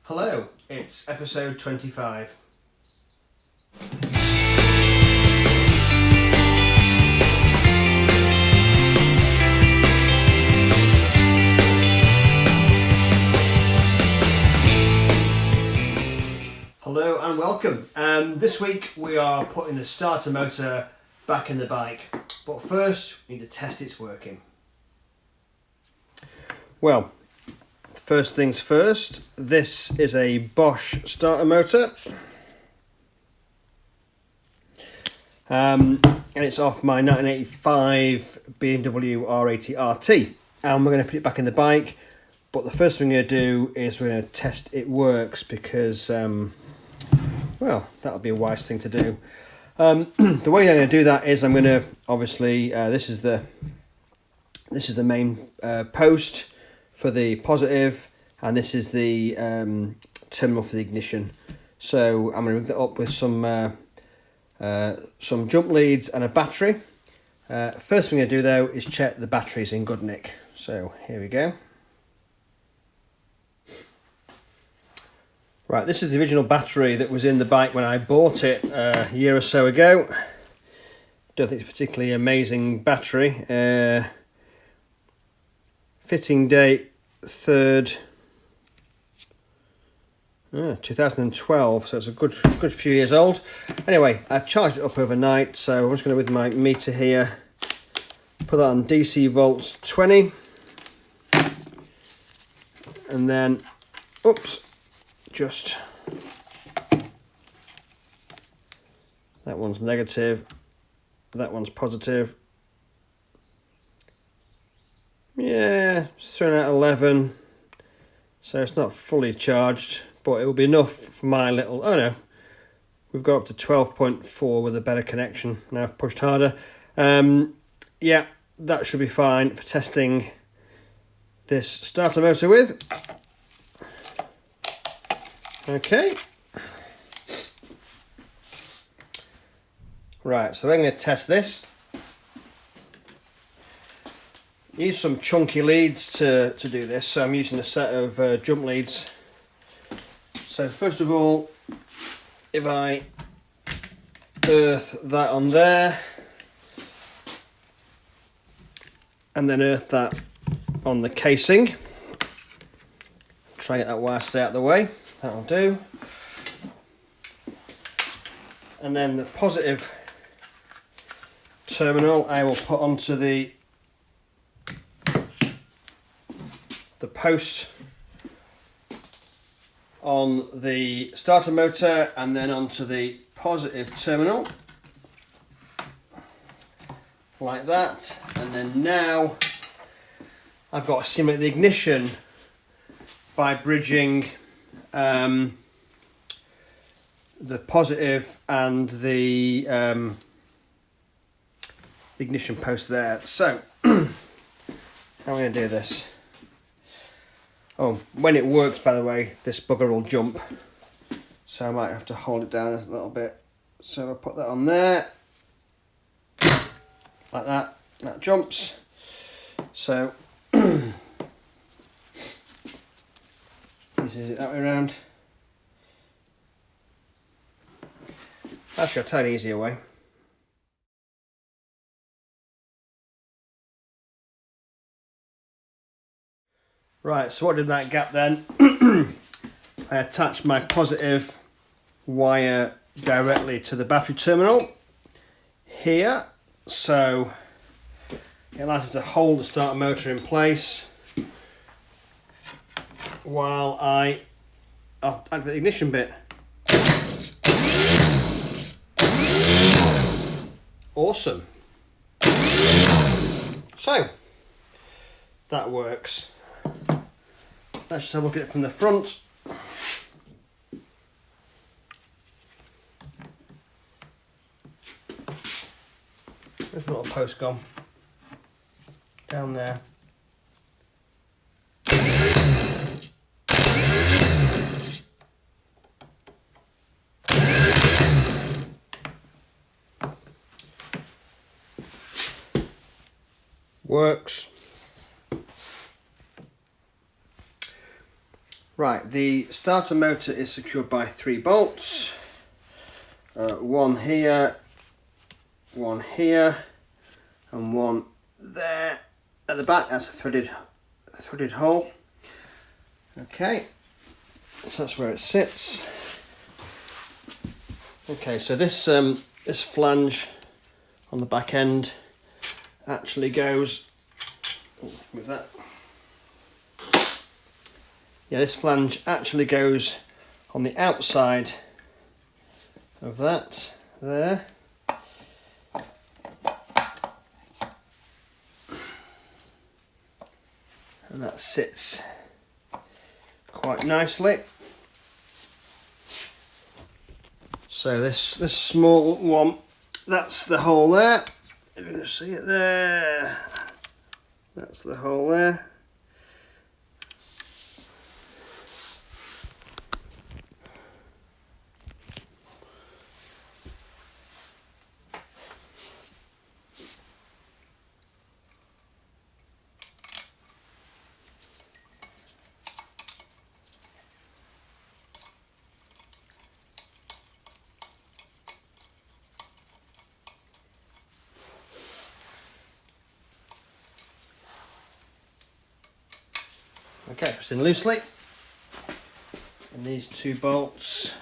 Hello, it's episode 25. Hello and welcome. This week we are putting the starter motor back in the bike, but first we need to test it's working. Well, first things first, this is a Bosch starter motor, and it's off my 1985 BMW R80 RT, and we're going to put it back in the bike. But the first thing we're going to do is we're going to test it works because, well, that'll be a wise thing to do. The way I'm going to do that is I'm going to obviously this is the main post for the positive, and this is the terminal for the ignition. So I'm going to rig that up with some jump leads and a battery. First thing I'm going to do though is check the battery's in good nick. So here we go. Right, this is the original battery that was in the bike when I bought it a year or so ago. Don't think it's a particularly amazing battery. Fitting date 3rd 2012, so it's a good few years old. Anyway, I charged it up overnight, so I'm just going to, with my meter here, put that on DC volts 20, and then, oops, just that one's negative, that one's positive. Yeah, it's thrown out 11, so it's not fully charged, but it will be enough for my little, oh no, we've got up to 12.4 with a better connection. Now I've pushed harder. Yeah, that should be fine for testing this starter motor with. Okay. Right, so I'm going to test this. Use some chunky leads to do this, so I'm using a set of jump leads. So first of all, if I earth that on there, and then earth that on the casing, try and get that wire stay out of the way, that'll do. And then the positive terminal I will put onto the post on the starter motor, and then onto the positive terminal like that. And then now I've got to simulate the ignition by bridging the positive and the ignition post there. So how am I going to do this? Oh, when it works, by the way, this bugger will jump, so I might have to hold it down a little bit. So I'll put that on there, like that, that jumps. So this is it that way around. Actually, I'll tell you an easier way. Right, so what did that gap then? I attached my positive wire directly to the battery terminal here, so it allows me to hold the starter motor in place while I activate the ignition bit. Awesome. So that works. Let's just have a look at it from the front. There's a little post gone down there. Works. Right, the starter motor is secured by 3 bolts. One here, and one there at the back. That's a threaded hole. Okay, so that's where it sits. Okay, so this this flange on the back end actually goes. Oh, move that. Yeah, this flange actually goes on the outside of that there. And that sits quite nicely. So this small one, that's the hole there. You're going to see it there. That's the hole there. Okay, it's in loosely, and these 2 bolts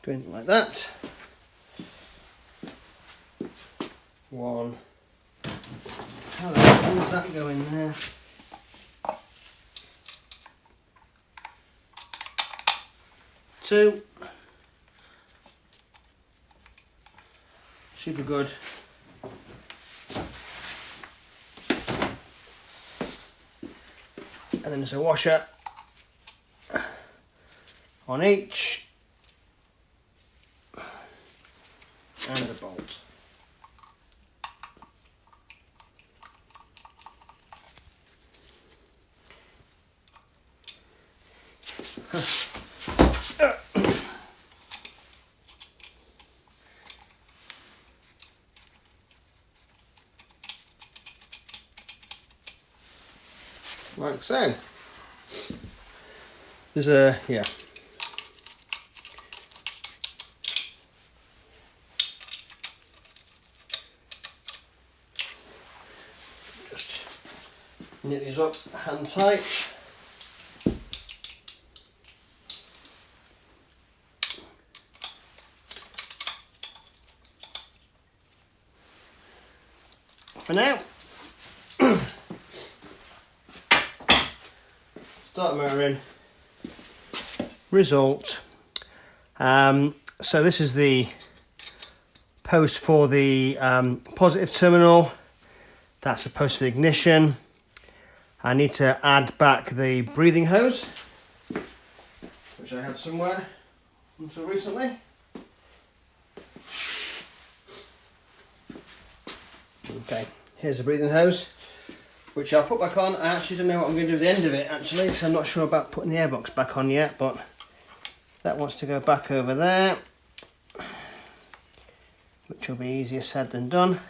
go in like that. One. How the hell does that go in there? Two. Super good. And then there's a washer on each, and a bolt. Like so. There's a, yeah. Just knit these up hand tight. For now. Start motor in. Result. So this is the post for the positive terminal. That's the post for the ignition. I need to add back the breathing hose, which I had somewhere until recently. Okay, here's the breathing hose, which I'll put back on. I actually don't know what I'm going to do with the end of it, actually, because I'm not sure about putting the airbox back on yet, but that wants to go back over there, which will be easier said than done.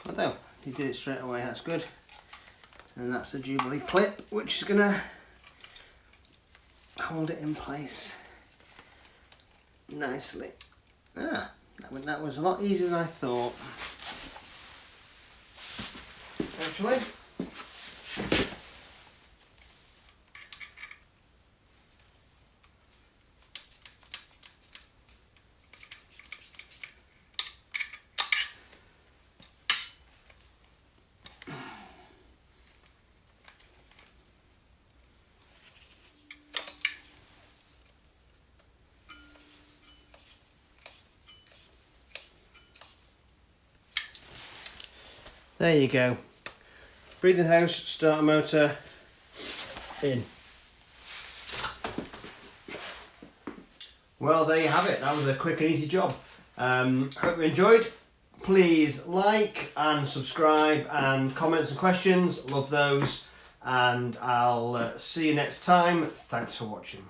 Although, he did it straight away, that's good. And that's the Jubilee clip, which is going to hold it in place nicely. Ah, that was a lot easier than I thought. Actually. There you go. Breathing hose, starter motor in. Well, there you have it. That was a quick and easy job. Hope you enjoyed. Please like and subscribe, and comments and questions. Love those. And I'll see you next time. Thanks for watching.